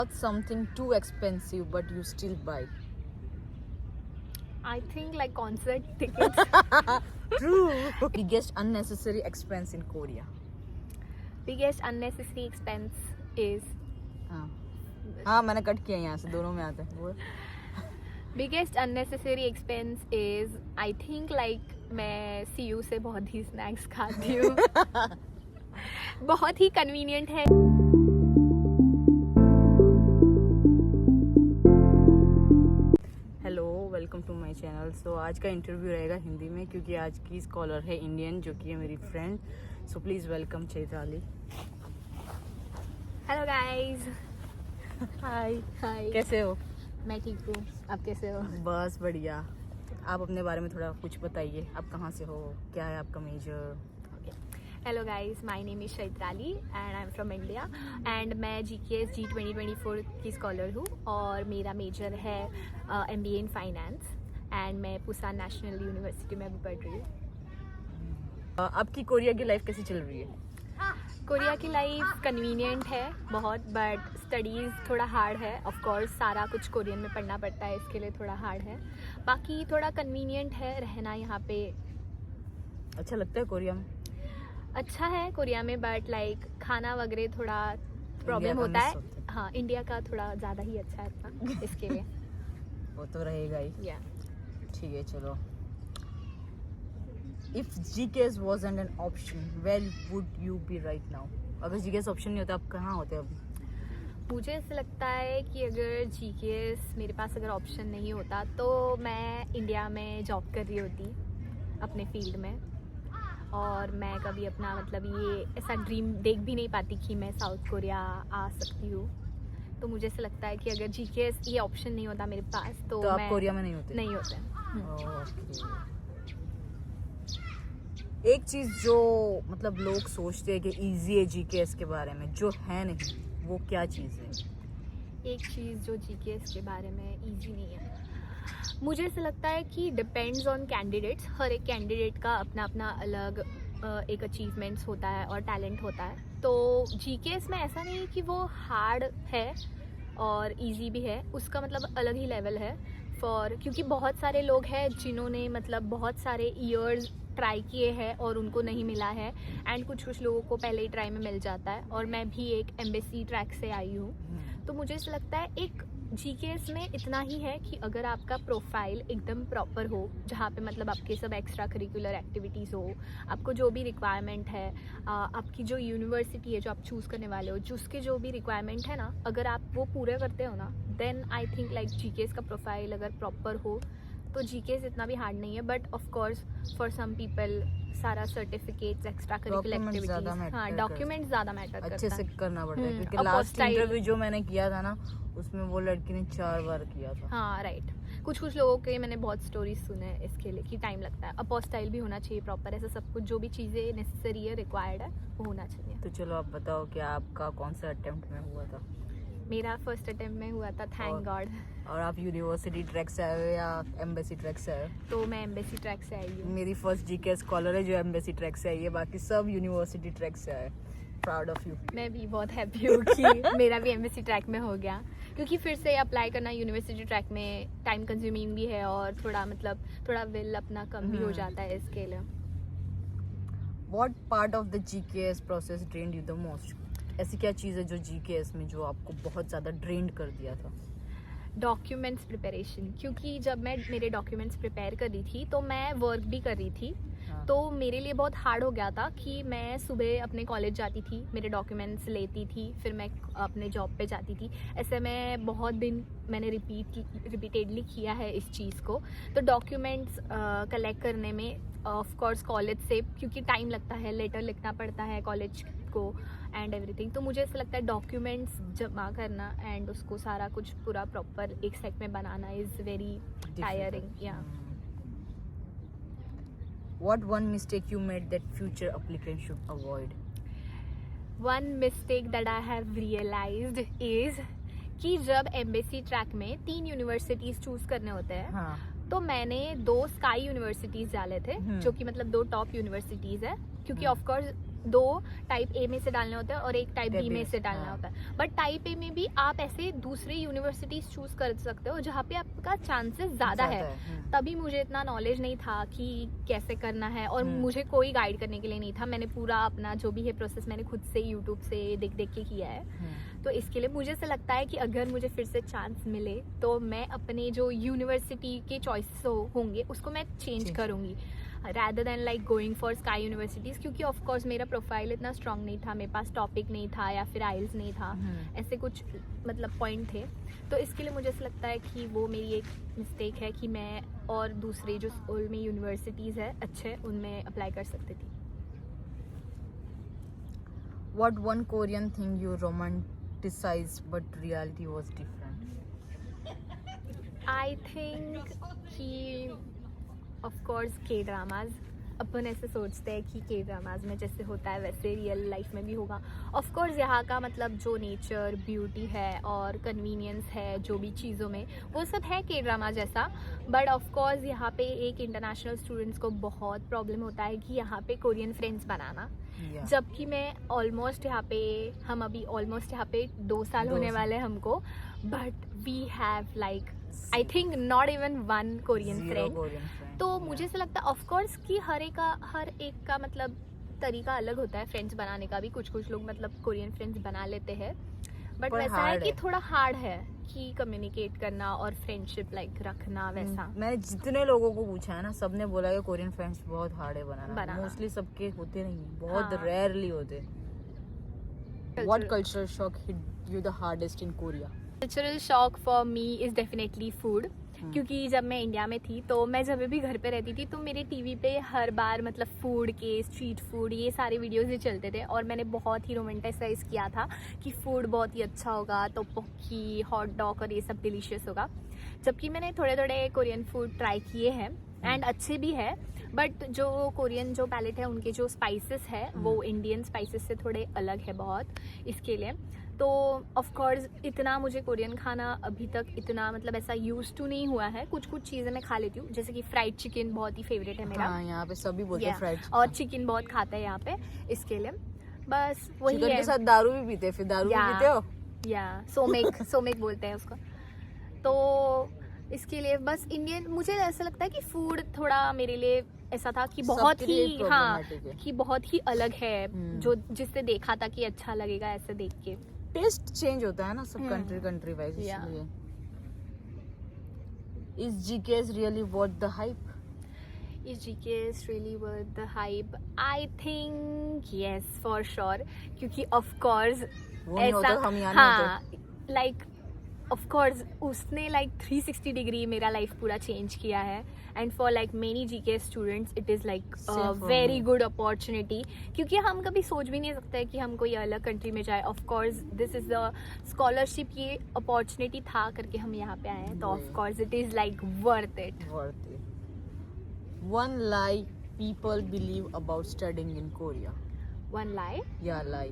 Not something too expensive but you still buy. I think like concert tickets. True. Biggest unnecessary expense in Korea. Biggest unnecessary expense is हाँ मैंने cut किया यहाँ से दोनों में आते हैं वो biggest unnecessary expense is I think like मैं CU से बहुत ही स्नैक्स खाती हूँ. बहुत ही कन्वीनियंट है. Hello welcome to my channel. So आज का इंटरव्यू रहेगा हिंदी में क्योंकि आज की स्कॉलर है इंडियन जो कि है मेरी friend. So please welcome Chaitrali. Hello guys. Hi. Hi. कैसे हो? मैं ठीक हूँ. आप कैसे हो? बस बढ़िया. आप अपने बारे में थोड़ा कुछ बताइए. आप कहाँ से हो, क्या है आपका major? Hello guys, my name is Chaitrali and I am from India and मैं GKS G 2024 की स्कॉलर हूँ और मेरा मेजर है MBA इन फाइनेंस एंड मैं पुसान नेशनल यूनिवर्सिटी में अभी पढ़ रही हूँ. आपकी कोरिया की लाइफ कैसी चल रही है? कोरिया की लाइफ कन्वीनियंट है बहुत, बट स्टडीज़ थोड़ा हार्ड है. ऑफ कोर्स सारा कुछ कोरियन में पढ़ना पड़ता है, इसके लिए थोड़ा हार्ड है. बाकी थोड़ा कन्वीनियंट है रहना यहाँ पे. अच्छा लगता है कोरिया में? अच्छा है कोरिया में, बट लाइक खाना वगैरह थोड़ा प्रॉब्लम होता है. हाँ, इंडिया का थोड़ा ज़्यादा ही अच्छा है अपना, इसके लिए. वो तो रहेगा ही. या ठीक है चलो. If GKS wasn't an option, where would you be right now? अगर GKS ऑप्शन नहीं होता आप कहाँ होते अभी? मुझे ऐसा लगता है कि अगर GKS मेरे पास अगर ऑप्शन नहीं होता तो मैं इंडिया में जॉब कर रही होती अपने फील्ड में, और मैं कभी अपना मतलब ये ऐसा ड्रीम देख भी नहीं पाती कि मैं साउथ कोरिया आ सकती हूँ. तो मुझे ऐसा लगता है कि अगर GKS ये ऑप्शन नहीं होता मेरे पास तो आप मैं कोरिया में नहीं होते? नहीं होते. ओके. एक चीज जो मतलब लोग सोचते हैं कि इजी है GKS के बारे में, जो है नहीं, वो क्या चीज है? एक चीज़ जो GKS के बारे में इजी नहीं है, मुझे ऐसा लगता है कि डिपेंड्स ऑन कैंडिडेट्स. हर एक कैंडिडेट का अपना अपना अलग एक अचीवमेंट्स होता है और टैलेंट होता है. तो GKS में ऐसा नहीं है कि वो हार्ड है और इजी भी है, उसका मतलब अलग ही लेवल है. क्योंकि बहुत सारे लोग हैं जिन्होंने मतलब बहुत सारे ईयर्स ट्राई किए हैं और उनको नहीं मिला है, एंड कुछ लोगों को पहले ही ट्राई में मिल जाता है. और मैं भी एक एम्बेसी ट्रैक से आई हूँ. तो मुझे ऐसा लगता है एक GKS में इतना ही है कि अगर आपका प्रोफाइल एकदम प्रॉपर हो, जहाँ पे मतलब आपके सब एक्स्ट्रा करिकुलर एक्टिविटीज़ हो, आपको जो भी रिक्वायरमेंट है, आपकी जो यूनिवर्सिटी है जो आप चूज़ करने वाले हो, जिसके जो भी रिक्वायरमेंट है ना, अगर आप वो पूरे करते हो ना, then I think like GKS का प्रोफाइल अगर प्रॉपर हो तो GKS इतना भी हार्ड नहीं है. But of course for some people सारा सर्टिफिकेट्स, एक्स्ट्रा करिकुलर एक्टिविटीज, हाँ डॉक्यूमेंट ज़्यादा मैटर करता है. अच्छे से करना पड़ता है क्योंकि लास्ट इंटरव्यू जो मैंने किया था ना, उसमें वो लड़की ने 4 बार किया था. हाँ राइट. कुछ लोगों के मैंने बहुत स्टोरीज सुने हैं इसके लिए कि टाइम लगता है. अपोस्टाइल भी होना चाहिए प्रॉपर, ऐसा सब कुछ जो भी चीज़ें नेसेसरी है, रिक्वायर्ड है, वो होना चाहिए. तो चलो आप बताओ कि आपका कौन सा अटेम्प्ट में हुआ था? मेरा फर्स्ट अटेम्प्ट में हुआ था, थैंक गॉड. और आप यूनिवर्सिटी ट्रैक से आए हो या एम्बेसी ट्रैक से आए हो? तो मैं एम्बेसी ट्रैक से आई हूँ. मेरी फर्स्ट GKS स्कॉलर है जो एम्बेसी ट्रैक से आई है, बाकी सब यूनिवर्सिटी ट्रैक से आए. Proud of you. मैं भी बहुत हैप्पी हूँ कि मेरा भी एम्बेसी ट्रैक में हो गया, क्योंकि फिर से अप्लाई करना यूनिवर्सिटी ट्रैक में टाइम कंज्यूमिंग भी है और थोड़ा विल अपना कम भी हो जाता है इसके लिए. What part of the GKS process drained you the most? ऐसी क्या चीज़ है जो GKS में जो आपको बहुत ज़्यादा ड्रेन्ड कर दिया था? डॉक्यूमेंट्स प्रिपरेशन, क्योंकि जब मैं मेरे डॉक्यूमेंट्स प्रिपेयर कर रही थी तो मैं वर्क भी कर रही थी. हाँ. तो तो मेरे लिए बहुत हार्ड हो गया था कि मैं सुबह अपने कॉलेज जाती थी, मेरे डॉक्यूमेंट्स लेती थी, फिर मैं अपने जॉब पे जाती थी. ऐसे मैं बहुत दिन मैंने रिपीटेडली किया है इस चीज़ को. तो डॉक्यूमेंट्स कलेक्ट करने में ऑफ कोर्स कॉलेज से, क्योंकि टाइम लगता है, लेटर लिखना पड़ता है कॉलेज को एंड एवरीथिंग. तो मुझे ऐसा लगता है डॉक्यूमेंट्स जमा करना एंड उसको सारा कुछ पूरा प्रॉपर एक सेट में बनाना इज़ वेरी टायरिंग. या What one mistake you made that future applicants should avoid? One mistake that I have realised is कि जब एम्बेसी ट्रैक में 3 यूनिवर्सिटीज़ चूज़ करने होते हैं, हाँ. तो मैंने 2 स्काई यूनिवर्सिटीज़ डाले थे, जो कि मतलब 2 टॉप यूनिवर्सिटीज़ है, क्योंकि ऑफ कोर्स दो टाइप ए में से डालने होते हैं और एक टाइप बी में से डालना हाँ। होता है। बट टाइप ए में भी आप ऐसे दूसरे यूनिवर्सिटीज चूज कर सकते हो जहाँ पे आपका चांसेस ज़्यादा है। तभी मुझे इतना नॉलेज नहीं था कि कैसे करना है और मुझे कोई गाइड करने के लिए नहीं था। मैंने पूरा अपना जो भी है प्रोसेस मैंने खुद से यूट्यूब से देख देख के किया है। तो इसके लिए मुझे ऐसा लगता है कि अगर मुझे फिर से चांस मिले तो मैं अपने जो यूनिवर्सिटी के चॉइस होंगे उसको मैं चेंज करूँगी rather than like going for sky universities, क्योंकि ऑफ कोर्स मेरा प्रोफाइल इतना स्ट्रांग नहीं था, मेरे पास टॉपिक नहीं था या फिर आइल्स नहीं था, ऐसे कुछ मतलब पॉइंट थे। तो इसके लिए मुझे ऐसा लगता है कि वो मेरी एक मिस्टेक है कि मैं और दूसरे जो स्कूल में यूनिवर्सिटीज़ है अच्छे उनमें अप्लाई कर सकती थी। What one Korean thing you romanticized but reality was different? I think कि ऑफ कोर्स के ड्रामाज, अपन ऐसे सोचते हैं कि के ड्रामाज में जैसे होता है वैसे रियल लाइफ में भी होगा। ऑफ कोर्स यहाँ का मतलब जो नेचर ब्यूटी है और कन्वीनियंस है जो भी चीज़ों में वो सब है के ड्रामा जैसा। बट ऑफ कोर्स यहाँ पे एक इंटरनेशनल स्टूडेंट्स को बहुत प्रॉब्लम होता है कि यहाँ पे कोरियन फ्रेंड्स बनाना। जबकि मैं ऑलमोस्ट यहाँ पे हम अभी ऑलमोस्ट यहाँ पे 2 साल होने वाले हैं हमको, but we have like I think not even one Korean friend. तो मुझे ऐसा लगता है ऑफ कोर्स कि हर एक का मतलब तरीका अलग होता है फ्रेंड्स बनाने का भी। कुछ लोग मतलब कोरियन फ्रेंड्स बना लेते हैं, बट वैसा है कि थोड़ा हार्ड है कि कम्युनिकेट करना और फ्रेंडशिप लाइक रखना वैसा। मैंने जितने लोगों को पूछा है ना सबने बोला कि कोरियन फ्रेंड्स बहुत हार्ड है बनाना। मोस्टली सबके होते नहीं, बहुत रेयरली होते। What cultural shock hit you the hardest in Korea? Cultural shock for me is definitely food, क्योंकि जब मैं इंडिया में थी तो मैं जब भी घर पे रहती थी तो मेरे टीवी पे हर बार मतलब फूड के, स्ट्रीट फूड, ये सारे वीडियोस ही चलते थे और मैंने बहुत ही रोमांटिसाइज किया था कि फूड बहुत ही अच्छा होगा, टोपोकी, हॉट डॉग और ये सब डिलीशियस होगा। जबकि मैंने थोड़े थोड़े कोरियन फूड ट्राई किए हैं एंड अच्छे भी है, बट जो कोरियन जो पैलेट है उनके जो स्पाइसेस है वो इंडियन स्पाइसेस से थोड़े अलग है बहुत। इसके लिए तो ऑफ कोर्स इतना मुझे कोरियन खाना अभी तक इतना मतलब ऐसा यूज टू नहीं हुआ है। कुछ चीज़ें मैं खा लेती हूँ, जैसे कि फ्राइड चिकन बहुत ही फेवरेट है मेरा। यहाँ पे सभी बोलते हैं फ्राइड चिकन। और चिकन बहुत खाता है यहाँ पे, इसके लिए बस वही चिकन है। के साथ दारू भी पीते हैं, फिर दारू भी पीते हो? या सोमेक बोलते हैं उसको। तो इसके लिए बस इंडियन मुझे ऐसा लगता है कि फूड थोड़ा मेरे लिए ऐसा था कि बहुत ही कि बहुत ही अलग है, जो जिससे देखा था कि अच्छा लगेगा ऐसे देख के। टेस्ट चेंज होता है ना सब कंट्री वाइज, इसलिए। Is GKS really worth the hype? Is GKS really worth the hype? I think yes for sure, क्योंकि of course ऐसा like of course उसने like 360 डिग्री मेरा लाइफ पूरा चेंज किया है and for like many GK students it is like very good opportunity, क्योंकि हम कभी सोच भी नहीं सकते कि हम कोई अलग कंट्री में जाए। Of course this is the scholarship, ये अपॉर्चुनिटी था करके हम यहाँ पे आए हैं, तो of course it is like worth it. One lie people believe about studying in Korea. One lie? Yeah, lie.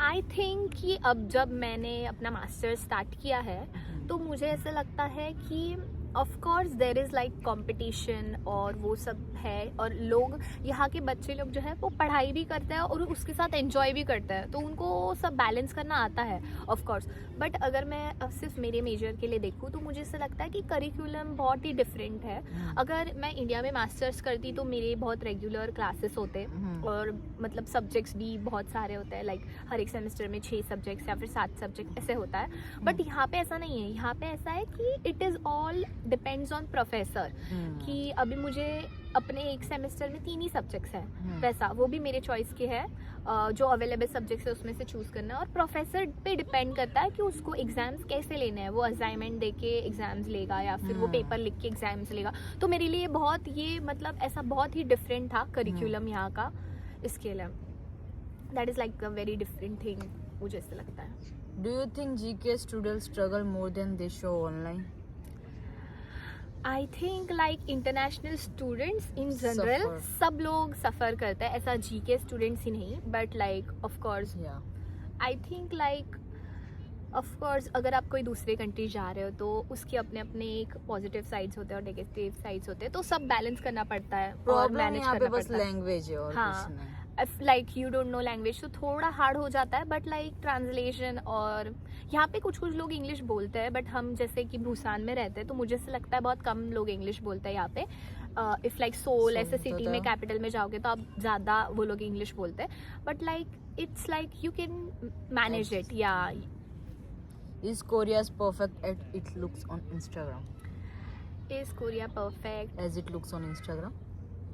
I think कि अब जब मैंने अपना मास्टर्स स्टार्ट किया है तो मुझे ऐसा लगता है कि of course there is like competition और वो सब है, और लोग यहाँ के बच्चे लोग जो है वो पढ़ाई भी करते हैं और उसके साथ एंजॉय भी करते हैं, तो उनको सब बैलेंस करना आता है ऑफ कोर्स। बट अगर मैं सिर्फ मेरे मेजर के लिए देखूँ तो मुझे ऐसा लगता है कि करिकुलम बहुत ही डिफरेंट है। अगर मैं इंडिया में मास्टर्स करती तो मेरे बहुत रेगुलर क्लासेस होते और मतलब सब्जेक्ट्स भी बहुत सारे होते हैं, लाइक हर एक सेमेस्टर में 6 सब्जेक्ट्स या फिर 7 सब्जेक्ट ऐसे होता है। बट यहाँ पे ऐसा नहीं है, यहाँ पे ऐसा है कि it is all depends on professor, कि अभी मुझे अपने एक सेमेस्टर में 3 ही सब्जेक्ट्स हैं, वैसा वो भी मेरे चॉइस के है, जो अवेलेबल सब्जेक्ट्स है उसमें से चूज़ करना है, और प्रोफेसर पे डिपेंड करता है कि उसको एग्जाम्स कैसे लेने हैं। वो असाइनमेंट दे के एग्जाम्स लेगा या फिर वो पेपर लिख के एग्जाम्स लेगा। तो मेरे लिए बहुत ये मतलब ऐसा बहुत ही डिफरेंट था करिकुलम यहाँ का, इसके लिए that is like a very different thing मुझे ऐसा लगता है। Do you think GK students struggle more than they show online? I think like international students in general सब लोग सफ़र करते हैं, ऐसा जीके स्टूडेंट्स ही नहीं, but like of course I think like of course अगर आप कोई दूसरे कंट्री जा रहे हो तो उसके अपने अपने एक पॉजिटिव साइड्स होते हैं और नेगेटिव साइड्स होते हैं, तो सब बैलेंस करना पड़ता है और प्रॉब्लम मैनेज यहाँ पे करना बस पड़ता है. लैंग्वेज है और हाँ. कुछ नहीं. If like you don't know language तो थोड़ा हार्ड हो जाता है, बट लाइक ट्रांसलेशन, और यहाँ पे कुछ कुछ लोग इंग्लिश बोलते हैं, बट हम जैसे कि बुसान में रहते हैं तो मुझे से लगता है बहुत कम लोग इंग्लिश बोलते हैं यहाँ पे. इफ लाइक सोल ऐसे सिटी में कैपिटल में जाओगे तो आप ज़्यादा वो लोग इंग्लिश बोलते हैं, but like it's like you can manage it. या Is Korea as perfect as it looks on Instagram? Is Korea perfect? As it looks on Instagram?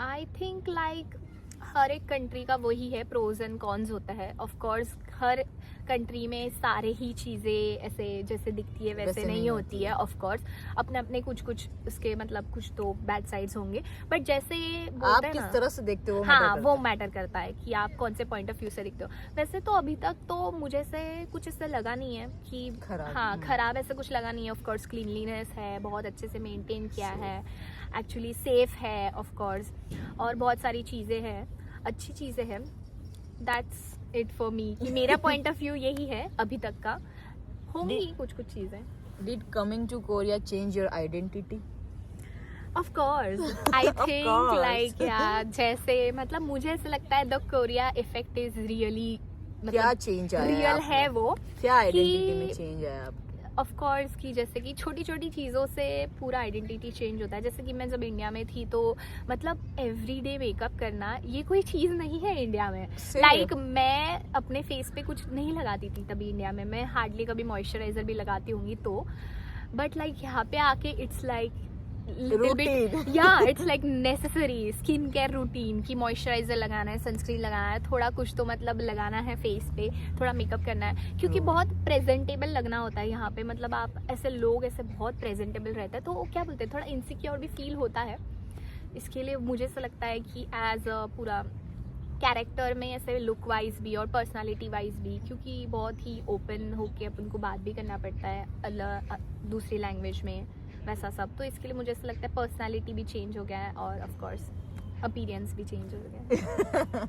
I think like हर एक कंट्री का वही है, प्रोज एंड कॉन्स होता है. Of course her country में सारे ही चीज़ें ऐसे जैसे दिखती है वैसे नहीं होती है. ऑफ कोर्स अपने अपने कुछ कुछ उसके मतलब कुछ तो बैड साइड्स होंगे, बट जैसे आप बोलते हैं किस ना, तरह से देखते हो हाँ वो मैटर करता है कि आप कौन से पॉइंट ऑफ व्यू से दिखते हो. वैसे तो अभी तक तो मुझे से कुछ इससे लगा नहीं है कि खराब. हाँ खराब ऐसे कुछ लगा नहीं है. ऑफ कोर्स क्लीनलीनेस है, बहुत अच्छे से मेंटेन किया है, एक्चुअली सेफ है ऑफ कोर्स, और बहुत सारी चीज़ें हैं, अच्छी चीज़ें हैं. दैट्स इट फॉर मी कि मेरा पॉइंट ऑफ व्यू यही है अभी तक का. होंगी कुछ कुछ चीज़ें. Did coming to Korea change your identity? Of course I think course. Like या जैसे मतलब मुझे ऐसा लगता है the Korea effect is really क्या चेंज आया रियल आप है में? वो. क्या आइडेंटिटी कि- में चेंज आया आप? ऑफ कोर्स कि जैसे कि छोटी छोटी चीज़ों से पूरा आइडेंटिटी चेंज होता है. जैसे कि मैं जब इंडिया में थी तो मतलब एवरीडे मेकअप करना ये कोई चीज़ नहीं है इंडिया में. Same. लाइक मैं अपने फेस पे कुछ नहीं लगाती थी तभी इंडिया में. मैं हार्डली कभी मॉइस्चराइजर भी लगाती होंगी तो, बट लाइक यहाँ पे आके इट्स लाइक Routine. या it's like necessary skin care routine की मॉइस्चराइजर लगाना है, सनस्क्रीन लगाना है, थोड़ा कुछ तो मतलब लगाना है फेस पे, थोड़ा मेकअप करना है, क्योंकि बहुत प्रेजेंटेबल लगना होता है यहाँ पे. मतलब आप ऐसे लोग ऐसे बहुत प्रेजेंटेबल रहते हैं तो वो क्या बोलते हैं थोड़ा इनसिक्योर भी फील होता है. इसके लिए मुझे ऐसा लगता है कि एज अ पूरा कैरेक्टर में ऐसे लुक वाइज भी और पर्सनालिटी वाइज भी, क्योंकि बहुत ही ओपन होके अपन को बात भी करना पड़ता है दूसरी लैंग्वेज में वैसा सब, तो इसके लिए मुझे ऐसा लगता है पर्सनालिटी भी चेंज हो गया है और ऑफ कोर्स अपीयरेंस भी चेंज हो गया है.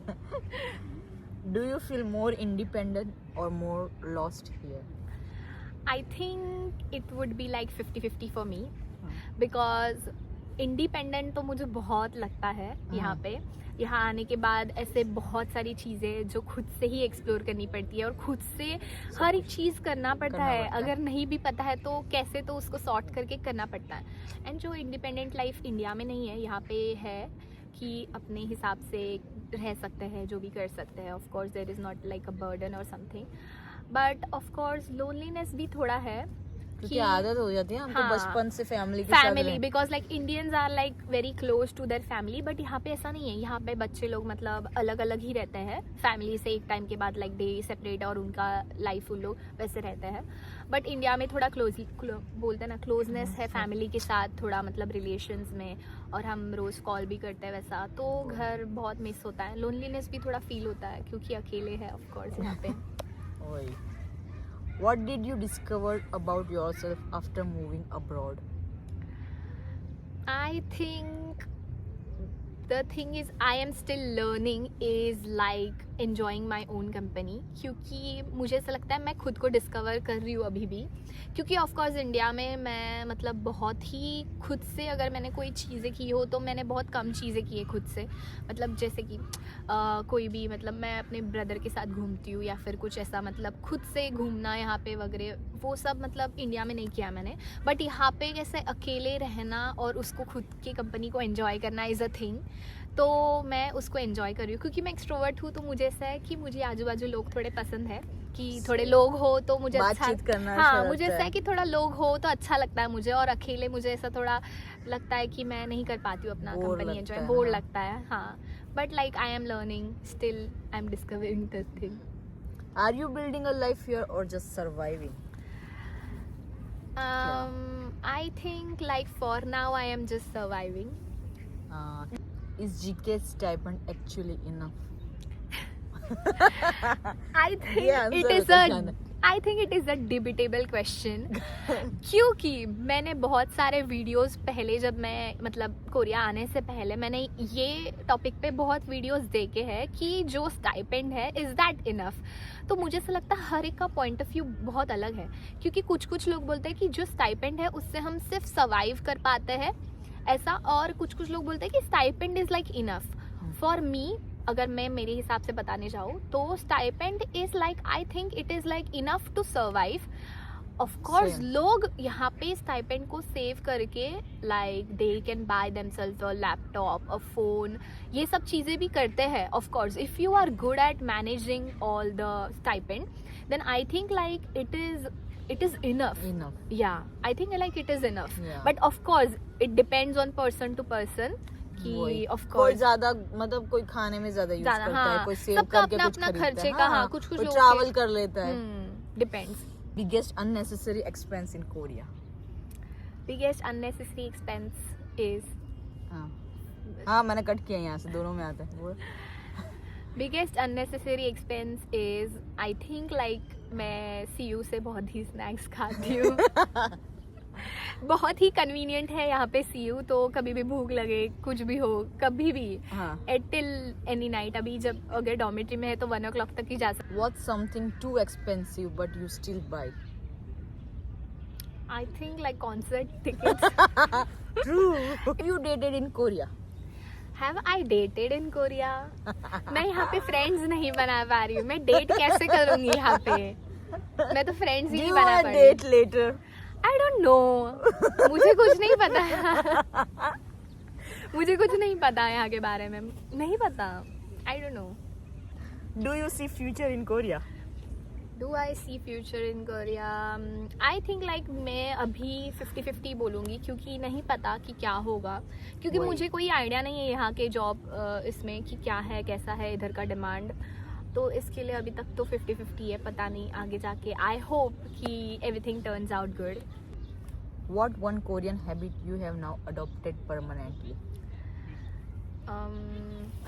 Do you feel more independent or more lost here? I think it would be like 50-50 for me, because independent तो मुझे बहुत लगता है यहाँ पे. यहाँ आने के बाद ऐसे बहुत सारी चीज़ें जो खुद से ही एक्सप्लोर करनी पड़ती है और खुद से हर एक चीज़ करना पड़ता है. अगर नहीं भी पता है तो कैसे तो उसको सॉर्ट करके करना पड़ता है. एंड जो इंडिपेंडेंट लाइफ इंडिया में नहीं है यहाँ पे है कि अपने हिसाब से रह सकते हैं, जो भी कर सकते हैं. Of course there is not like a burden और something, but of course loneliness भी थोड़ा है क्योंकि आदत हो जाती है हमको हाँ, बचपन से फैमिली के साथ फैमिली, रहने. Because like Indians are like very close to their family, but यहाँ पे ऐसा नहीं है. यहाँ पे बच्चे लोग मतलब अलग अलग ही रहते हैं फैमिली से एक टाइम के बाद, लाइक डे सेपरेट, और उनका लाइफ उन लोग वैसे रहते हैं. बट इंडिया में थोड़ा बोलते हैं ना क्लोजनेस है फैमिली के साथ, थोड़ा मतलब रिलेशंस में, और हम रोज़ कॉल भी करते हैं वैसा, तो घर बहुत मिस होता है. लोनलीनेस भी थोड़ा फील होता है क्योंकि अकेले है ऑफ कोर्स यहाँ पे. Oi. What did you discover about yourself after moving abroad? I think the thing is I am still learning is like enjoying my own company, क्योंकि मुझे ऐसा लगता है मैं खुद को डिस्कवर कर रही हूँ अभी भी. क्योंकि ऑफ कोर्स इंडिया में मैं मतलब बहुत ही खुद से अगर मैंने कोई चीज़ें की हो तो मैंने बहुत कम चीज़ें की है खुद से. मतलब जैसे कि कोई भी मतलब मैं अपने ब्रदर के साथ घूमती हूँ या फिर कुछ ऐसा, मतलब खुद से घूमना यहाँ पे वगैरह, वो सब मतलब इंडिया में नहीं किया मैंने. बट यहाँ पे कैसे अकेले रहना और उसको खुद की कंपनी को एंजॉय करना इज़ अ थिंग, तो मैं उसको एंजॉय कर रही हूँ. क्योंकि मैं एक्सट्रोवर्ट हूँ तो मुझे ऐसा है कि मुझे आजू बाजू लोग थोड़े पसंद है, कि थोड़े लोग हो तो मुझे अच्छा, बातचीत करना हाँ अच्छा मुझे लगता ऐसा है कि थोड़ा लोग हो तो अच्छा लगता है मुझे, और अकेले मुझे ऐसा थोड़ा लगता है कि मैं नहीं कर पाती हूँ अपना Bore कंपनी लगता एंजॉय, है, बोर हाँ. लगता है. हाँ but like I am learning still, I am discovering this thing. Are you building a life here or just surviving? I think like for now I am just surviving. Is GK's stipend actually enough? I think Yeah, it answer is the a question. I think it is a debatable question क्योंकि मैंने बहुत सारे videos पहले, जब मैं मतलब Korea आने से पहले मैंने ये टॉपिक पे बहुत वीडियोस देखे हैं कि जो स्टाइपेंड है इज़ दैट इनफ। तो मुझे ऐसा लगता है हर एक का पॉइंट ऑफ व्यू बहुत अलग है, क्योंकि कुछ लोग बोलते हैं कि जो स्टाइपेंड है उससे हम सिर्फ सर्वाइव कर पाते हैं ऐसा, और कुछ लोग बोलते हैं कि stipend is like enough. For me, अगर मैं मेरे हिसाब से बताने जाऊँ तो stipend is like, I think it is like enough to survive. Of course लोग यहाँ पे स्टाइपेंड को सेव करके like they can buy themselves a laptop, a phone, ये सब चीज़ें भी करते हैं। Of course if you are good at managing all the stipend then I think like it is enough. Yeah, I think like it is enough. But of course it depends on person to person कि of course कोई ज्यादा मतलब कोई खाने में ज्यादा use करता है, कोई सेव करके कुछ अपना खर्चे का, हाँ, कुछ लोग ट्रैवल कर लेता है। depends. Biggest unnecessary expense in Korea? Biggest unnecessary expense is हाँ मैंने कट किया यहाँ से, दोनों में आता है वो। Biggest unnecessary expense is I think like मैं सीयू से बहुत ही स्नैक्स खाती हूँ। बहुत ही कन्वीनियंट है यहाँ पे सीयू, तो कभी भी भूख लगे कुछ भी हो कभी भी टिल एनी नाइट। अभी जब अगर डॉर्मेट्री में है तो 1 o'clock तक ही जा सकते। What's something too expensive but you still buy? I think like concert tickets. True. Have you dated in Korea? Have I dated in Korea? मैं यहाँ पे फ्रेंड्स नहीं बना पा रही हूँ, मैं डेट कैसे करूँगी यहाँ पे? मैं तो फ्रेंड्स ही नहीं बना पा रही। Date later? I don't know. मुझे कुछ नहीं पता। मुझे कुछ नहीं पता यहाँ के बारे में, नहीं पता। I don't know. Do you see future in Korea? Do I see future in Korea? I think like मैं अभी 50-50 बोलूँगी, क्योंकि नहीं पता कि क्या होगा, क्योंकि मुझे कोई आइडिया नहीं है यहाँ के जॉब इसमें कि क्या है कैसा है इधर का डिमांड, तो इसके लिए अभी तक तो 50-50 है, पता नहीं आगे जाके। आई होप कि everything turns out good. What one Korean habit you have now adopted permanently?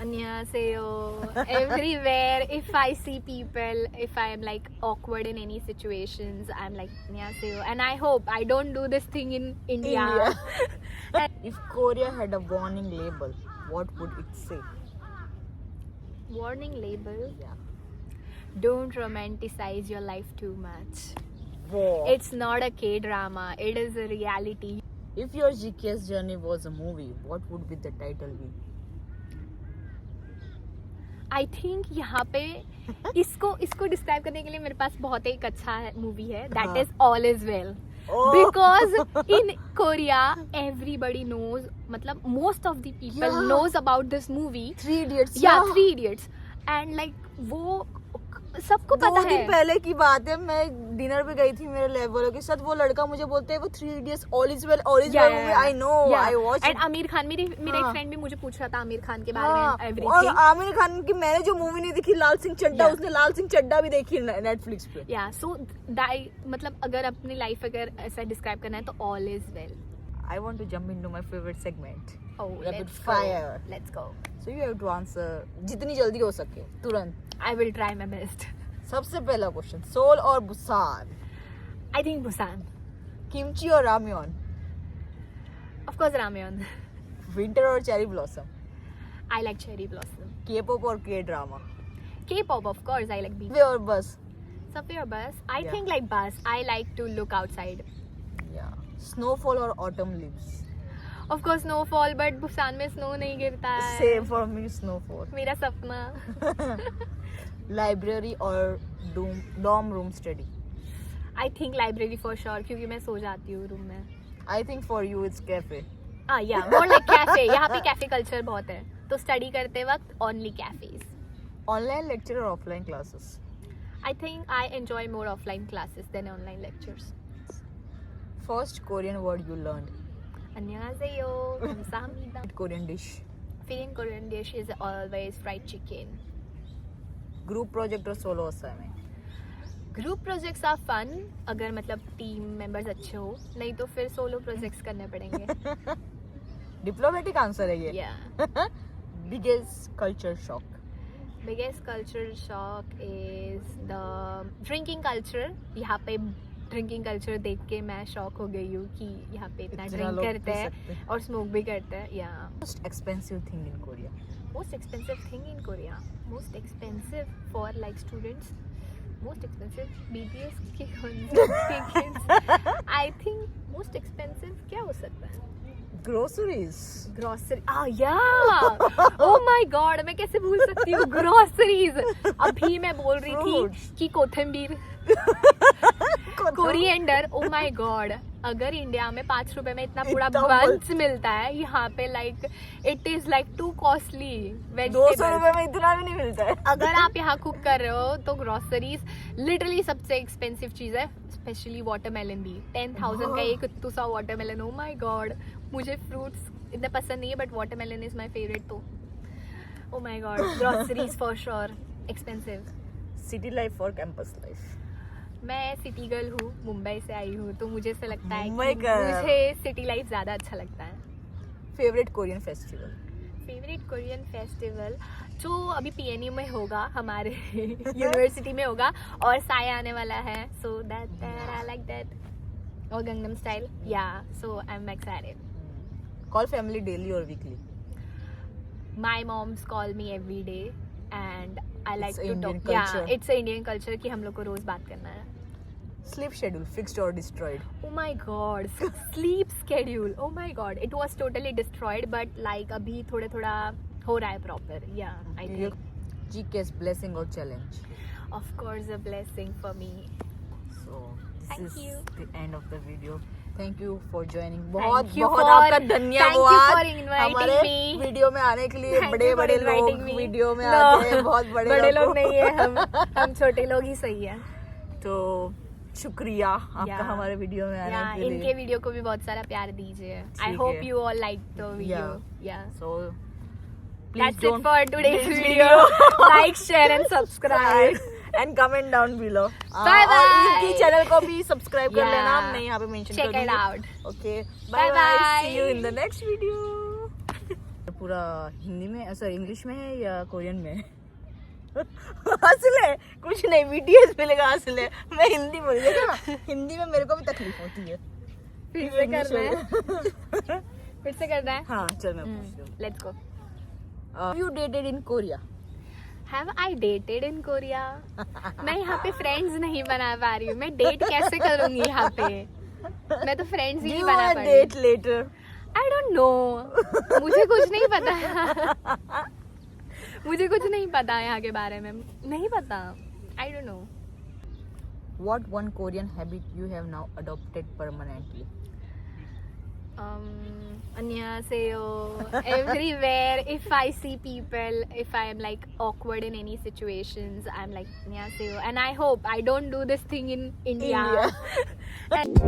Annyeonghaseyo. Everywhere, if I see people, if I am like awkward in any situations, I'm like annyeonghaseyo, and I hope I don't do this thing in India. If Korea had a warning label, what would it say? Warning label? Yeah. Don't romanticize your life too much. Wow. It's not a K-drama, it is a reality. If your GKS journey was a movie, what would be the title be? I think यहाँ पे इसको describe करने के लिए मेरे पास बहुत एक अच्छा मूवी है, that is all is well. Because in Korea everybody knows, मतलब most of the people knows about this movie 3 Idiots। या 3 Idiots, एंड लाइक वो सबको पता है। 2 दिन पहले की बात है, मैं डिनर पे गई थी मेरे लेवल के साथ, वो लड़का मुझे बोलते हैं वो 3 Idiots all is well movie, I know, I watch. And Aamir Khan, मेरा एक फ्रेंड भी मुझे पूछ रहा था आमिर खान के बारे में एवरीथिंग। और आमिर खान की मैंने जो मूवी नहीं देखी लाल सिंह चड्ढा, उसने लाल सिंह चड्ढा भी देखी नेटफ्लिक्स पे। या सो मतलब अगर अपनी लाइफ अगर ऐसा डिस्क्राइब करना है तो all is well. I want to jump into my favorite segment. Oh, rapid fire. Let's go. So you have to answer जितनी जल्दी हो सके, तुरंत। I will try my best. सबसे पहला क्वेश्चन, सोल और Busan? I think Busan. Kimchi और राम्योन? Of course ramyeon. Winter और cherry blossom? I like cherry blossom. K-pop और K-drama? K-pop, of course. I like beach. Subway और बस? Subway or bus? I Yeah. think like bus. I like to look outside. Yeah. Snowfall और autumn leaves? Of course snowfall, but Busan में snow नहीं गिरता है। Same for me, snowfall. मेरा सपना। Library और dorm room study? I think library for sure, क्योंकि मैं सो जाती हूँ रूम में। I think for you it's cafe. Yeah, more like cafe. यहाँ पे cafe culture बहुत है, तो study करते वक्त only cafes. Online lecture और offline classes? I think I enjoy more offline classes than online lectures. First Korean word you learned? 안녕하세요. 감사합니다. Korean dish? Feeling Korean dish is always fried chicken. Group project और solo assignment? Group projects are fun अगर मतलब team members अच्छे हो, नहीं तो फिर solo projects करने पड़ेंगे। Diplomatic answer है ये। Yeah. Biggest culture shock? Biggest cultural shock is the drinking culture. यहाँ पे ड्रिंकिंग कल्चर देख के मैं शॉक हो गई हूँ कि यहाँ पे इतना ड्रिंक करते हैं और स्मोक भी करते हैं. या most expensive thing in Korea. most expensive thing in Korea, most expensive for like students, most expensive BTS के tickets. I think most expensive क्या हो सकता है? Groceries. Grocery. yeah. Oh my God, मैं कैसे भूल सकती हूँ groceries. अभी मैं बोल रही थी कि कोथिंबीर, कोरिएंडर. Oh my God. अगर इंडिया में 5 रुपए में इतना पूरा बंच मिलता है, यहाँ पे like it is like to costly. 200 रुपए में इतना भी नहीं मिलता है. अगर आप यहाँ कुक कर रहे हो तो ग्रोसरीज लिटरली सबसे एक्सपेंसिव चीज है. स्पेशली वाटरमेलन भी 10,000 का एक कुत्तू सा वाटरमेलन. ओ माय गॉड, मुझे फ्रूट्स इतने पसंद नहीं है but watermelon is my favourite. तो oh my god, groceries for sure expensive. City life और कैंपस लाइफ. मैं सिटी गर्ल हूँ, मुंबई से आई हूँ, तो मुझे ऐसा लगता है मुंबई कि का मुझे सिटी लाइफ ज़्यादा अच्छा लगता है. Favourite Korean festival. Favourite Korean festival जो अभी PNU में होगा, हमारे यूनिवर्सिटी में होगा, और साया आने वाला है. So that I like that. और Gangnam style. Yeah so I am excited. Call family daily और weekly. My moms call me every day and I like It's to Indian talk. Yeah culture. It's Indian culture कि हम लोग को रोज बात करना है. स्लीप शेड्यूल फिक्स्ड और destroyed. Oh my god, sleep schedule. Oh my god, it was totally destroyed, but like अभी थोड़ा हो रहा है proper. Yeah, I think. GK's blessing or challenge. Of course, a blessing for me. So this Thank is you. the end of the video. Thank you for joining. Thank बहुत you बहुत for- आपका thank you धन्यवाद for inviting हमारे me. Video में आने के लिए. Thank बड़े you for बड़े inviting लोग me. वीडियो में No, आते हैं, बहुत बड़े लोग नहीं है हम छोटे लोग ही सही है. तो शुक्रिया आपका Yeah. हमारे वीडियो में आने Yeah, के इनके लिए. वीडियो को भी बहुत सारा प्यार दीजिए. I ठीक hope है. you all like the video. Yeah. Yeah. So please That's it don't for today's video. Like, share and subscribe. and comment down below. Bye और bye. इनकी चैनल को भी सब्सक्राइब कर Yeah. लेना. मैं यहाँ पे मेंशन कर Check it दूंगी. out. Okay. Bye Bye bye. bye. See you in the next video. पूरा हिंदी में, सॉरी इंग्लिश में है या कोरियन में है? हंस ले. कुछ नहीं, BTS मिलेगा. हंस ले. मैं हिंदी बोल रही हूँ ना. हिंदी में मेरे को भी तकलीफ होती है. फिर से करना है. फिर से करना है. हाँ चल मैं पूछती हूँ. Let's go. You dated in Korea? Have I dated in Korea? मैं यहाँ पे फ्रेंड्स नहीं बना पा रही हूँ. मैं डेट कैसे करूँगी यहाँ पे? मैं तो फ्रेंड्स ही Do नहीं you बना wanna पा रही. date later? I don't know. मुझे कुछ नहीं पता. मुझे कुछ नहीं पता यहाँ के बारे में. नहीं पता. I don't know. What one Korean habit you have now adopted permanently? 안녕하세요. Everywhere, if I see people, if I am like awkward in any situations, I'm like 안녕하세요. And I hope I don't do this thing in India. And